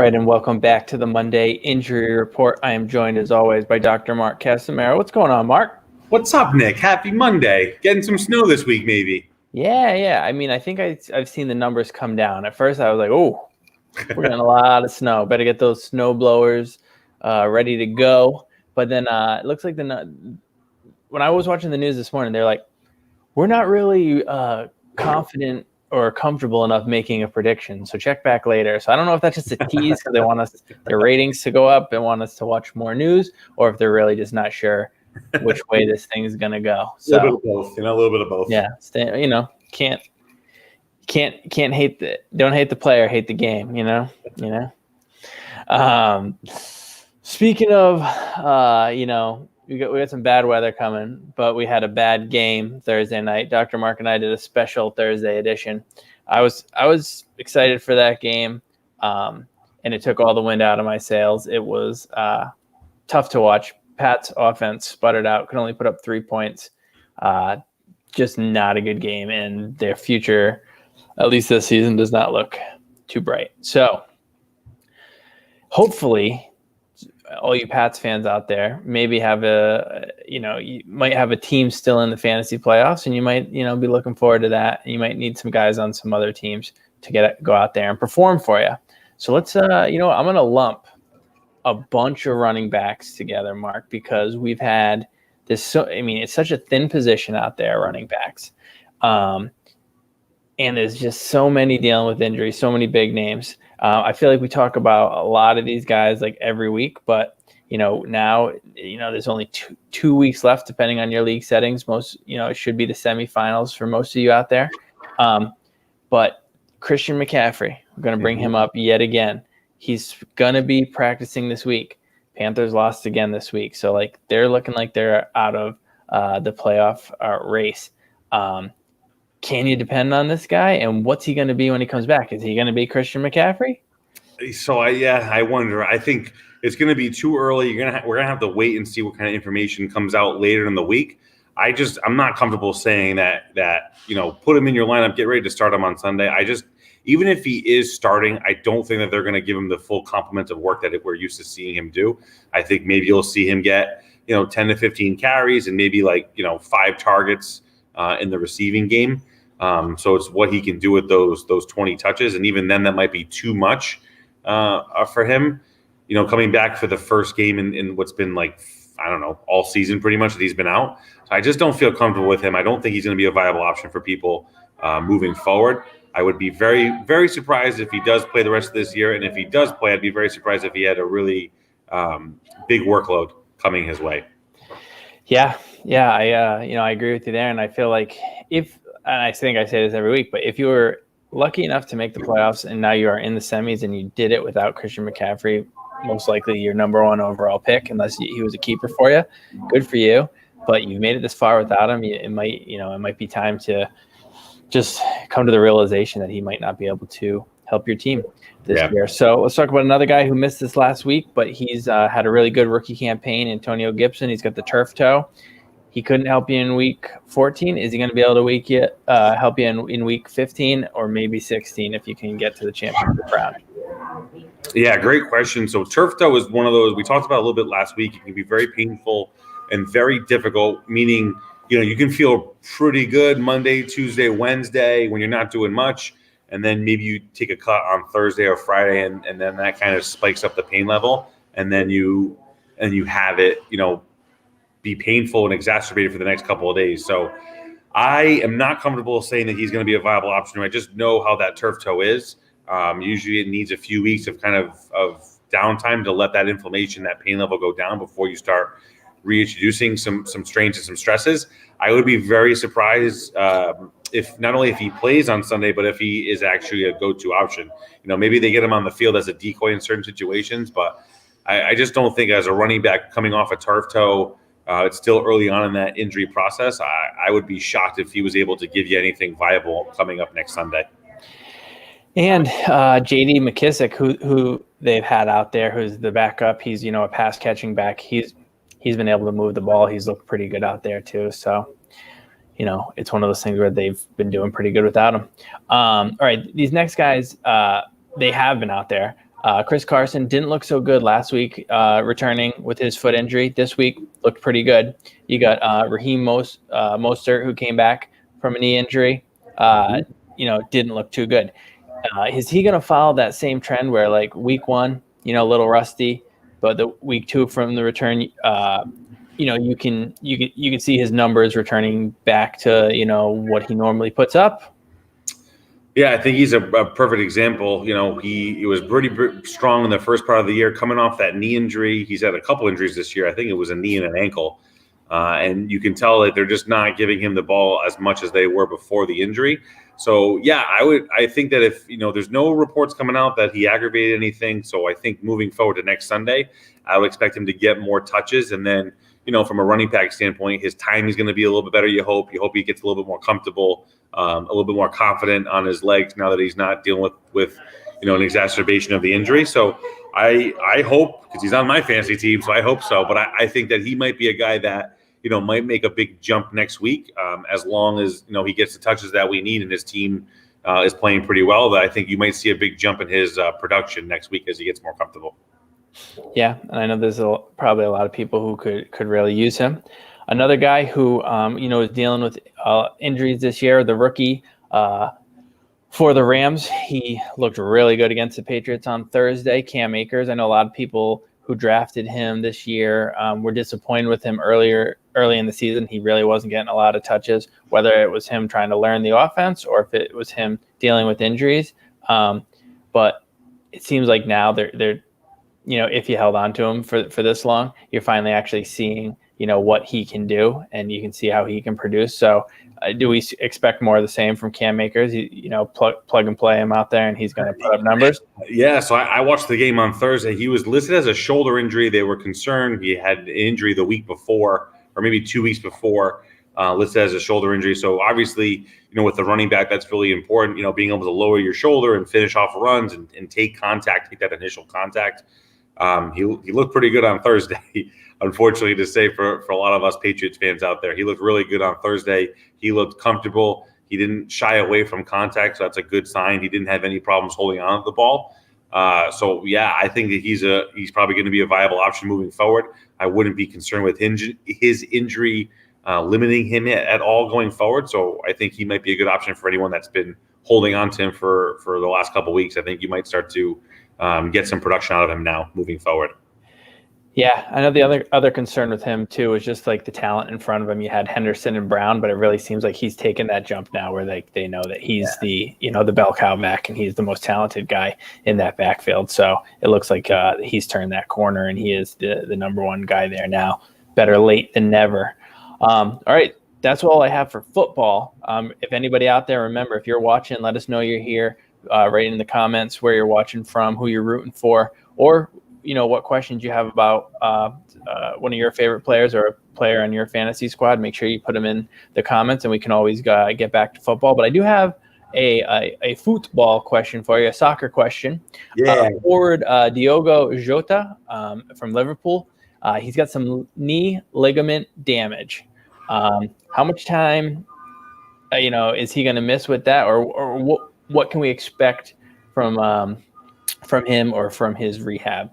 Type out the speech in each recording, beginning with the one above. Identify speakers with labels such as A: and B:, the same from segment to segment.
A: right, and welcome back to the Monday Injury Report. I am joined, as always, by Dr. Mark Casimiro. What's going on, Mark?
B: What's up, Nick? Happy Monday. Getting some snow this week, maybe.
A: Yeah. I mean, I think I've seen the numbers come down. At first, I was like, oh, we're getting a lot of snow. Better get those snow blowers ready to go. But then it looks like when I was watching the news this morning, they're like, we're not really confident or comfortable enough making a prediction, so check back later. So I don't know if that's just a tease because they want their ratings to go up and want us to watch more news, or if they're really just not sure which way this thing is going to go. So
B: a little bit of both, a little bit of both.
A: Yeah, can't hate don't hate the player, hate the game. Speaking of, we got some bad weather coming, but we had a bad game Thursday night. Dr. Mark and I did a special Thursday edition. I was excited for that game, and it took all the wind out of my sails. It was tough to watch. Pat's offense sputtered out, could only put up 3 points. Just not a good game, and their future, at least this season, does not look too bright. So hopefully, all you Pats fans out there maybe have you might have a team still in the fantasy playoffs, and you might, be looking forward to that. You might need some guys on some other teams to go out there and perform for you. So let's, I'm going to lump a bunch of running backs together, Mark, because we've had this. It's such a thin position out there, running backs. And there's just so many dealing with injuries, so many big names. I feel like we talk about a lot of these guys like every week, but now there's only two weeks left, depending on your league settings. Most, it should be the semifinals for most of you out there. But Christian McCaffrey, we're going to bring him up yet again. He's going to be practicing this week. Panthers lost again this week, so they're looking like they're out of the playoff race. Can you depend on this guy? And what's he going to be when he comes back? Is he going to be Christian McCaffrey?
B: So I wonder. I think it's going to be too early. We're going to have to wait and see what kind of information comes out later in the week. I'm not comfortable saying that put him in your lineup, get ready to start him on Sunday. Even if he is starting, I don't think that they're going to give him the full complement of work that we're used to seeing him do. I think maybe you'll see him get 10 to 15 carries and maybe 5 targets in the receiving game. So it's what he can do with those 20 touches. And even then, that might be too much for him, coming back for the first game in what's been all season pretty much that he's been out. So I just don't feel comfortable with him. I don't think he's going to be a viable option for people moving forward. I would be very, very surprised if he does play the rest of this year. And if he does play, I'd be very surprised if he had a really big workload coming his way.
A: Yeah. I agree with you there. And I feel like and I think I say this every week, but if you were lucky enough to make the playoffs and now you are in the semis and you did it without Christian McCaffrey, most likely your number 1 overall pick, unless he was a keeper for you, good for you. But you've made it this far without him. It might be time to just come to the realization that he might not be able to help your team this year. So let's talk about another guy who missed this last week, but he's had a really good rookie campaign, Antonio Gibson. He's got the turf toe. He couldn't help you in week 14. Is he going to be able to help you in week 15 or maybe 16 if you can get to the championship round?
B: Yeah, great question. So turf toe is one of those we talked about a little bit last week. It can be very painful and very difficult, meaning you can feel pretty good Monday, Tuesday, Wednesday when you're not doing much, and then maybe you take a cut on Thursday or Friday, and then that kind of spikes up the pain level, and then you have it, be painful and exacerbated for the next couple of days. So I am not comfortable saying that he's going to be a viable option. I just know how that turf toe is. Usually it needs a few weeks of of downtime to let that inflammation, that pain level go down before you start reintroducing some strains and some stresses. I would be very surprised if not only if he plays on Sunday, but if he is actually a go-to option. Maybe they get him on the field as a decoy in certain situations, but I just don't think as a running back coming off a turf toe, it's still early on in that injury process. I would be shocked if he was able to give you anything viable coming up next Sunday.
A: And J.D. McKissick, who they've had out there, who's the backup. He's a pass catching back. He's been able to move the ball. He's looked pretty good out there too. So, it's one of those things where they've been doing pretty good without him. All right, these next guys, they have been out there. Chris Carson didn't look so good last week, returning with his foot injury. This week looked pretty good. You got Raheem Mostert, who came back from a knee injury. Didn't look too good. Is he going to follow that same trend where, like, week one, a little rusty, but the week two from the return, you can see his numbers returning back to what he normally puts up?
B: Yeah, I think he's a perfect example. He was pretty strong in the first part of the year, coming off that knee injury. He's had a couple injuries this year. I think it was a knee and an ankle. And you can tell that they're just not giving him the ball as much as they were before the injury. So, yeah, I think that if, there's no reports coming out that he aggravated anything. So I think moving forward to next Sunday, I would expect him to get more touches. And then, from a running back standpoint, his timing is going to be a little bit better. You hope he gets a little bit more comfortable, a little bit more confident on his legs now that he's not dealing with an exacerbation of the injury. So I hope, because he's on my fantasy team, so I hope so. But I think that he might be a guy that, might make a big jump next week, as long as, he gets the touches that we need and his team is playing pretty well. That I think you might see a big jump in his production next week as he gets more comfortable.
A: Yeah, and I know there's probably a lot of people who could really use him. Another guy who, is dealing with injuries this year, the rookie for the Rams. He looked really good against the Patriots on Thursday. Cam Akers. I know a lot of people who drafted him this year were disappointed with him early in the season. He really wasn't getting a lot of touches, whether it was him trying to learn the offense or if it was him dealing with injuries. But it seems like now they're if you held on to him for this long, you're finally actually seeing, what he can do, and you can see how he can produce. So do we expect more of the same from Cam Akers? Plug and play him out there, and he's going to put up numbers?
B: Yeah, so I watched the game on Thursday. He was listed as a shoulder injury. They were concerned he had an injury the week before, or maybe 2 weeks before, listed as a shoulder injury. So obviously, with the running back, that's really important, being able to lower your shoulder and finish off runs and take that initial contact. He looked pretty good on Thursday, unfortunately to say for a lot of us Patriots fans out there. He looked really good on Thursday. He looked comfortable. He didn't shy away from contact, so that's a good sign. He didn't have any problems holding on to the ball. So yeah, I think that he's probably going to be a viable option moving forward. I wouldn't be concerned with his injury limiting him at all going forward. So I think he might be a good option for anyone that's been holding on to him for the last couple of weeks. I think you might start to get some production out of him now moving forward.
A: Yeah, I know the other concern with him too is just like the talent in front of him. You had Henderson and Brown, but it really seems like he's taken that jump now where they know that he's the bell cow back and he's the most talented guy in that backfield. So it looks like he's turned that corner and he is the number one guy there now. Better late than never. All right, that's all I have for football. If anybody out there, remember, if you're watching, let us know you're here. Write in the comments where you're watching from, who you're rooting for, or what questions you have about one of your favorite players or a player on your fantasy squad. Make sure you put them in the comments, and we can always get back to football. But I do have a football question for you, a soccer question.
B: Yeah.
A: Forward Diogo Jota from Liverpool. He's got some knee ligament damage. How much time, is he going to miss with that, or what can we expect from him or from his rehab?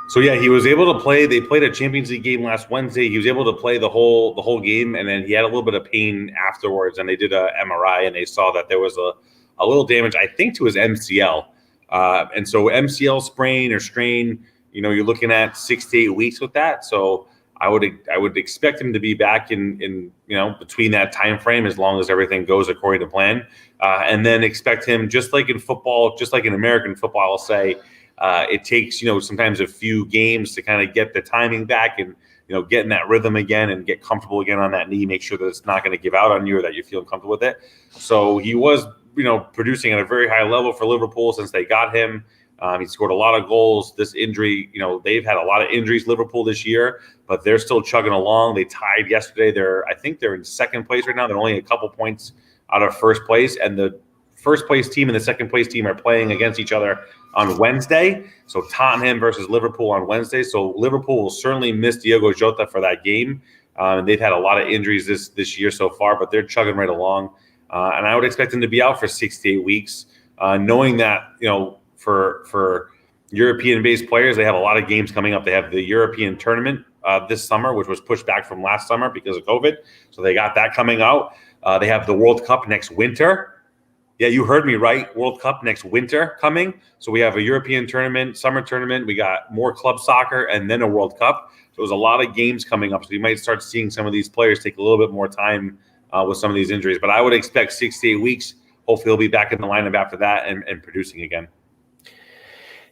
B: So yeah, he was able to play. They played a Champions League game last Wednesday. He was able to play the whole game, and then he had a little bit of pain afterwards. And they did a MRI, and they saw that there was a little damage, I think, to his MCL. And so MCL sprain or strain, you're looking at 6 to 8 weeks with that. So I would expect him to be back in between that time frame, as long as everything goes according to plan. And then expect him, just like in football, just like in American football, I'll say. It takes, sometimes a few games to kind of get the timing back and, get in that rhythm again and get comfortable again on that knee, make sure that it's not going to give out on you or that you're feeling comfortable with it. So he was, producing at a very high level for Liverpool since they got him. He scored a lot of goals. This injury, they've had a lot of injuries, Liverpool, this year, but they're still chugging along. They tied yesterday. I think they're in second place right now. They're only a couple points out of first place, and the first place team and the second place team are playing against each other on Wednesday. So Tottenham versus Liverpool on Wednesday. So Liverpool will certainly miss Diogo Jota for that game. And they've had a lot of injuries this year so far, but they're chugging right along. And I would expect him to be out for 6 to 8 weeks, knowing that, for European-based players, they have a lot of games coming up. They have the European tournament this summer, which was pushed back from last summer because of COVID. So they got that coming out. They have the World Cup next winter. Yeah, you heard me right. World Cup next winter coming. So we have a European tournament, summer tournament. We got more club soccer and then a World Cup. So there's a lot of games coming up. So you might start seeing some of these players take a little bit more time with some of these injuries. But I would expect 6 to 8 weeks. Hopefully he'll be back in the lineup after that and producing again.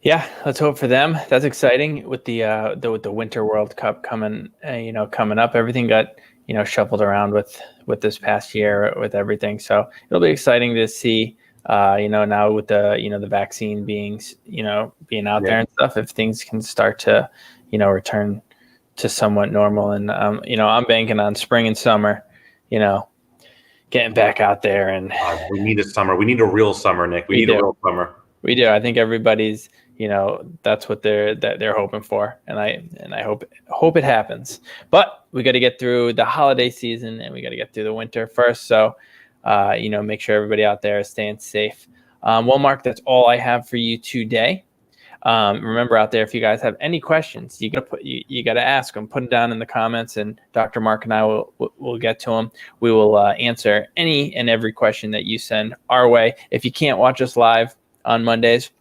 A: Yeah, let's hope for them. That's exciting with the Winter World Cup coming up. Everything got shuffled around with this past year with everything. So it'll be exciting to see. Now with the vaccine being out there and stuff, if things can start to return to somewhat normal. And I'm banking on spring and summer. Getting back out there and
B: we need a summer. We need a real summer, Nick. We need a real summer.
A: We do. I think everybody's, that's what they're hoping for, and I hope it happens. But we got to get through the holiday season, and we got to get through the winter first. So, make sure everybody out there is staying safe. Well, Mark, that's all I have for you today. Remember out there, if you guys have any questions, you got to ask them. Put them down in the comments, and Dr. Mark and I will get to them. We will answer any and every question that you send our way. If you can't watch us live on Mondays,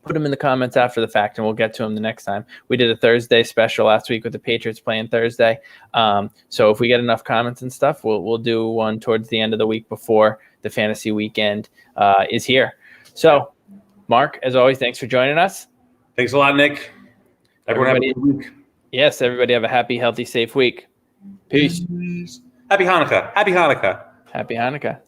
A: put them in the comments after the fact, and we'll get to them the next time. We did a Thursday special last week with the Patriots playing Thursday. So if we get enough comments and stuff, we'll do one towards the end of the week before the fantasy weekend is here. So, Mark, as always, thanks for joining us.
B: Thanks a lot, Nick. Everyone have a good week.
A: Yes, everybody have a happy, healthy, safe week. Peace.
B: Happy Hanukkah. Happy Hanukkah.
A: Happy Hanukkah.